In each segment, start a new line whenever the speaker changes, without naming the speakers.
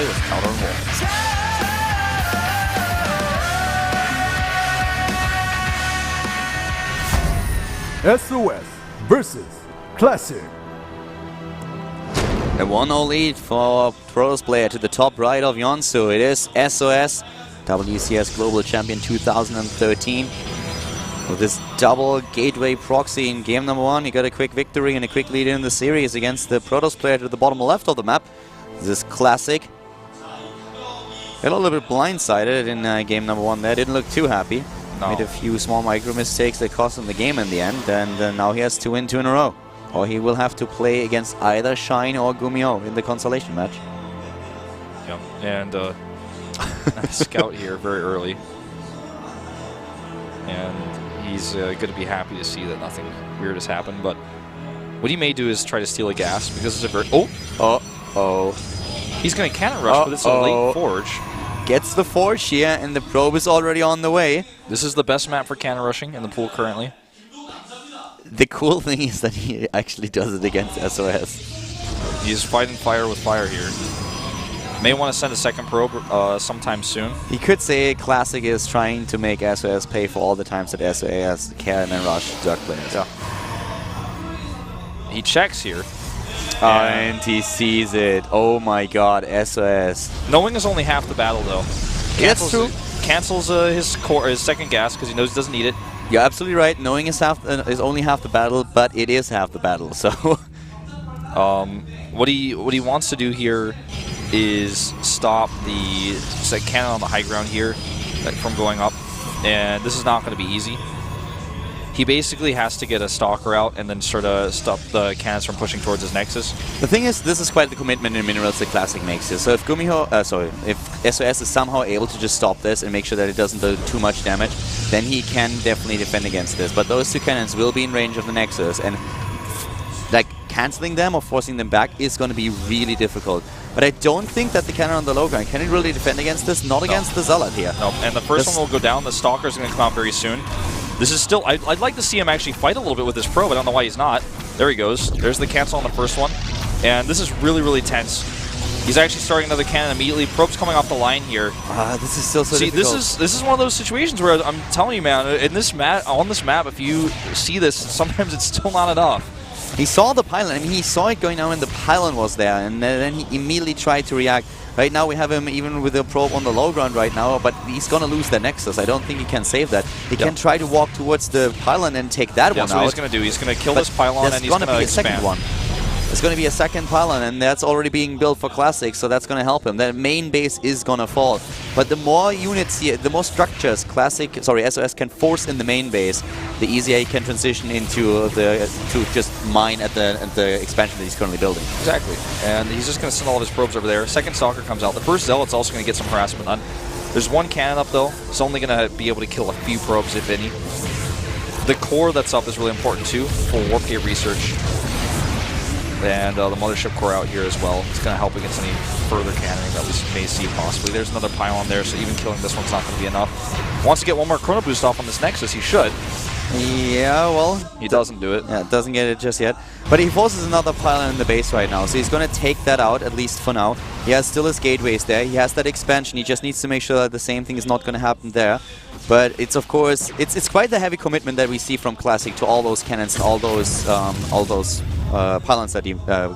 with Counter and Wall.
SOS versus Classic.
A 1-0 lead for Pros player to the top right of Yonsu. It is SOS, WCS Global Champion 2013. With this double gateway proxy in game number 1, he got a quick victory and a quick lead in the series against the Protoss player to the bottom left of the map. This is Classic. Got a little bit blindsided in game number 1 there, didn't look too happy.
No.
Made a few small micro mistakes that cost him the game in the end, and now he has to win 2 in a row. Or he will have to play against either Shine or Gumio in the consolation match.
Yep, and Scout here very early. And he's going to be happy to see that nothing weird has happened, but what he may do is try to steal a gas because it's a very... Oh! He's going to cannon rush, but it's a late forge.
Gets the forge here, and the probe is already on the way.
This is the best map for cannon rushing in the pool currently.
The cool thing is that he actually does it against SOS.
He's fighting fire with fire here. May want to send a second probe sometime soon.
He could say Classic is trying to make SOS pay for all the times that SOS cannon rush Zerg players.
Yeah. He checks here.
And he sees it. Oh my god, SOS.
Knowing is only half the battle, though.
That's true.
Cancels his second gas because he knows he doesn't need it.
You're absolutely right. Knowing is only half the battle, but it is half the battle. So,
what he wants to do here is stop the cannon on the high ground here from going up, and this is not going to be easy. He basically has to get a stalker out and then sort of stop the cannons from pushing towards his nexus.
The thing is, this is quite the commitment in minerals that Classic makes here. So if if SOS is somehow able to just stop this and make sure that it doesn't do too much damage, then he can definitely defend against this. But those 2 cannons will be in range of the nexus, and like canceling them or forcing them back is going to be really difficult. But I don't think that the cannon on the low ground can really defend against this. Not against the Zealot here.
No, and the first one will go down. The Stalker is going to come out very soon. This is still... I'd like to see him actually fight a little bit with this probe. I don't know why he's not. There he goes. There's the cancel on the first one. And this is really, really tense. He's actually starting another cannon immediately. Probe's coming off the line here.
This is still so difficult.
This is one of those situations where I'm telling you, man, on this map, if you see this, sometimes it's still not enough.
He saw the pylon. I mean, he saw it going down when the pylon was there, and then he immediately tried to react. Right now we have him even with the probe on the low ground right now, but he's going to lose the nexus. I don't think he can save that. He can try to walk towards the pylon and take that one out.
That's what he's going to do. He's going to kill this pylon and he's going to expand.
Second one. There's going to be a second pylon, and that's already being built for Classic, so that's going to help him. The main base is going to fall. But the more units here, the more structures SOS can force in the main base, the easier he can transition into to just mine at the expansion that he's currently building.
Exactly. And he's just going to send all of his probes over there. Second Stalker comes out. The first Zealot's also going to get some harassment done. There's 1 cannon up, though. It's only going to be able to kill a few probes, if any. The core that's up is really important, too, for Warpgate research. And the Mothership core out here as well. It's going to help against any further cannoning that we may see possibly. There's another pylon there, so even killing this one's not going to be enough. Wants to get 1 more Chrono Boost off on this Nexus. He should.
Yeah, well...
He doesn't do it.
Yeah, doesn't get it just yet. But he forces another pylon in the base right now, so he's going to take that out, at least for now. He has still his gateways there. He has that expansion. He just needs to make sure that the same thing is not going to happen there. But it's, of course, it's quite the heavy commitment that we see from Classic to all those cannons and all those pylons that he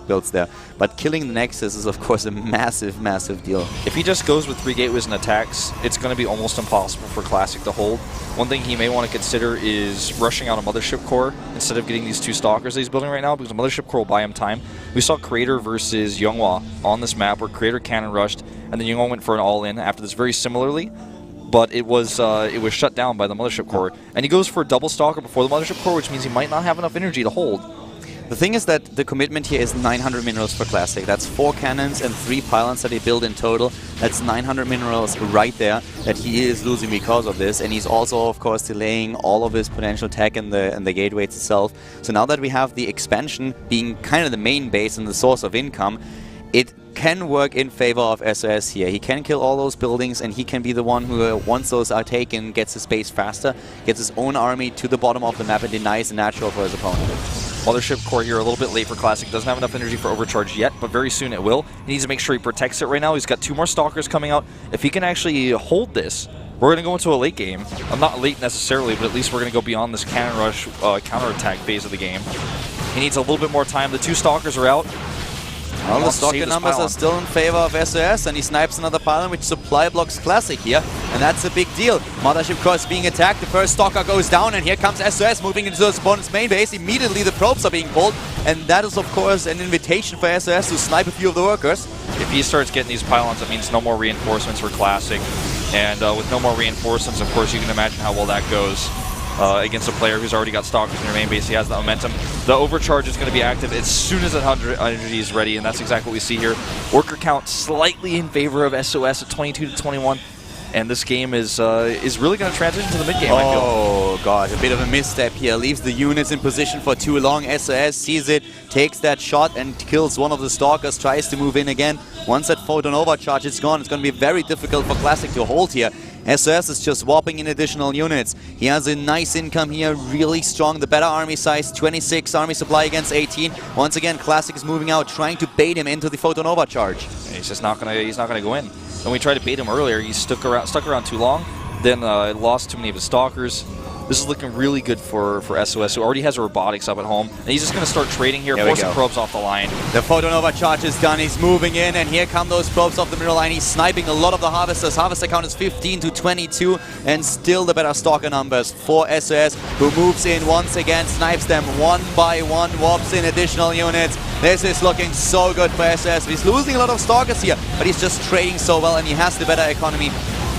builds there. But killing the Nexus is, of course, a massive, massive deal.
If he just goes with 3 gateways and attacks, it's going to be almost impossible for Classic to hold. One thing he may want to consider is rushing out a Mothership core instead of getting these 2 Stalkers that he's building right now, because the Mothership core will buy him time. We saw Creator versus Younghwa on this map, where Creator cannon rushed, and then Younghwa went for an all-in after this very similarly. But it was shut down by the Mothership core. And he goes for a double Stalker before the Mothership core, which means he might not have enough energy to hold.
The thing is that the commitment here is 900 minerals for Classic. That's 4 cannons and 3 pylons that he built in total. That's 900 minerals right there that he is losing because of this. And he's also, of course, delaying all of his potential tech in the gateways itself. So now that we have the expansion being kind of the main base and the source of income, it can work in favor of SOS here. He can kill all those buildings, and he can be the one who, once those are taken, gets his base faster, gets his own army to the bottom of the map and denies the natural for his opponent.
Mothership core here a little bit late for Classic. Doesn't have enough energy for overcharge yet, but very soon it will. He needs to make sure he protects it right now. He's got 2 more Stalkers coming out. If he can actually hold this, we're going to go into a late game. Not late necessarily, but at least we're going to go beyond this cannon rush counterattack phase of the game. He needs a little bit more time. The 2 Stalkers are out.
Well, the Stalker numbers are still in favor of SOS, and he snipes another pylon, which supply blocks Classic here, and that's a big deal. Mothership core is being attacked, the first Stalker goes down, and here comes SOS moving into his opponent's main base. Immediately the probes are being pulled, and that is, of course, an invitation for SOS to snipe a few of the workers.
If he starts getting these pylons, that means no more reinforcements for Classic, and with no more reinforcements, of course, you can imagine how well that goes. Against a player who's already got Stalkers in their main base. He has that momentum. The overcharge is going to be active as soon as that 100 energy is ready, and that's exactly what we see here. Worker count slightly in favor of SOS at 22-21, and this game is really going to transition to the mid game. I feel.
Oh god, a bit of a misstep here. Leaves the units in position for too long. SOS sees it, takes that shot and kills one of the Stalkers, tries to move in again. Once that photon overcharge is gone, it's going to be very difficult for Classic to hold here. SOS is just warping in additional units. He has a nice income here, really strong. The better army size, 26 army supply against 18. Once again, Classic is moving out, trying to bait him into the photon overcharge.
He's just not gonna go in. When we tried to bait him earlier, he stuck around too long, then lost too many of his Stalkers. This is looking really good for SOS, who already has a robotics up at home. And he's just going to start trading here, forcing probes off the line.
The photon overcharge is done. He's moving in, and here come those probes off the middle line. He's sniping a lot of the Harvesters. Harvester count is 15-22, and still the better Stalker numbers for SOS, who moves in once again, snipes them one by one, warps in additional units. This is looking so good for SOS. He's losing a lot of Stalkers here, but he's just trading so well, and he has the better economy.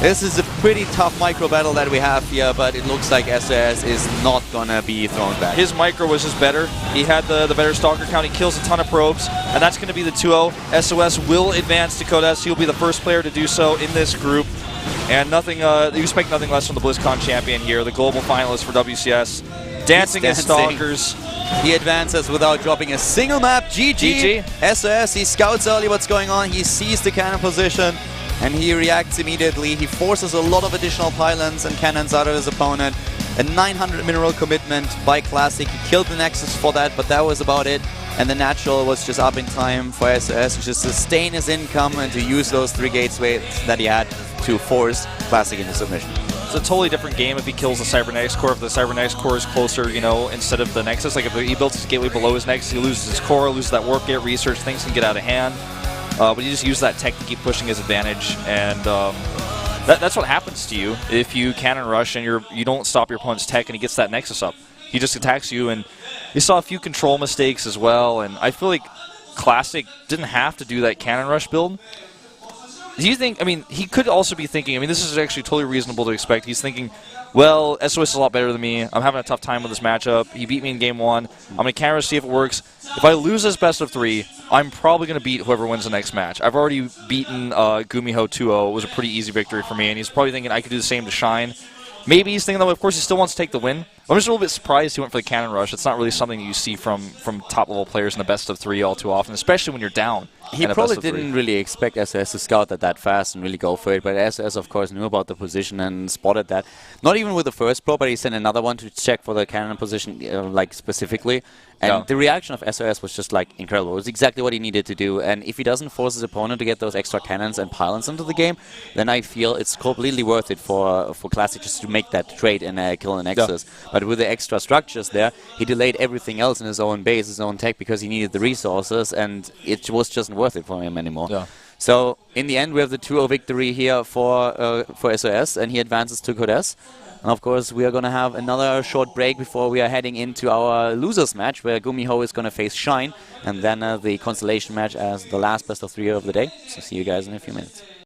This is a pretty tough micro battle that we have here, but it looks like SOS is not gonna be thrown back.
His micro was just better. He had the better Stalker count. He kills a ton of probes, and that's gonna be the 2-0. SOS will advance to Code S. He'll be the first player to do so in this group. And nothing, you expect nothing less from the BlizzCon champion here, the global finalist for WCS. Dancing his Stalkers.
He advances without dropping a single map. GG. SOS, he scouts early what's going on. He sees the cannon position, and he reacts immediately. He forces a lot of additional pylons and cannons out of his opponent. A 900 mineral commitment by Classic. He killed the Nexus for that, but that was about it. And the natural was just up in time for SOS to just sustain his income and to use those 3 gateways that he had to force Classic into submission.
It's a totally different game if he kills the Cybernetics core. If the Cybernetics core is closer, you know, instead of the Nexus. Like if he builds his gateway below his Nexus, he loses his core, loses that warp gate research, things can get out of hand. But he just used that tech to keep pushing his advantage, and that's what happens to you if you cannon rush and you don't stop your opponent's tech and he gets that Nexus up. He just attacks you, and you saw a few control mistakes as well, and I feel like Classic didn't have to do that cannon rush build. Do you think, I mean, he could also be thinking, I mean, this is actually totally reasonable to expect. He's thinking, well, SOS is a lot better than me. I'm having a tough time with this matchup. He beat me in game 1. I'm going to cannon rush, see if it works. If I lose this best of 3, I'm probably going to beat whoever wins the next match. I've already beaten Gumiho 2-0. It was a pretty easy victory for me, and he's probably thinking I could do the same to Shine. Maybe he's thinking, though, of course, he still wants to take the win. I'm just a little bit surprised he went for the cannon rush. It's not really something you see from top-level players in the best of 3 all too often, especially when you're down.
He probably didn't really expect SOS to scout that fast and really go for it, but SOS, of course, knew about the position and spotted that. Not even with the first probe, but he sent another one to check for the cannon position, like, specifically. And the reaction of SOS was just, like, incredible. It was exactly what he needed to do. And if he doesn't force his opponent to get those extra cannons and pylons into the game, then I feel it's completely worth it for Classic just to make that trade and kill an Nexus. But with the extra structures there, he delayed everything else in his own base, his own tech, because he needed the resources, and it was just worth it for him anymore. So in the end, we have the 2-0 victory here for SOS, and he advances to Code S. And of course, we are going to have another short break before we are heading into our losers match, where Gumiho is going to face Shine, and then the constellation match as the last best of 3 of the day. So see you guys in a few minutes.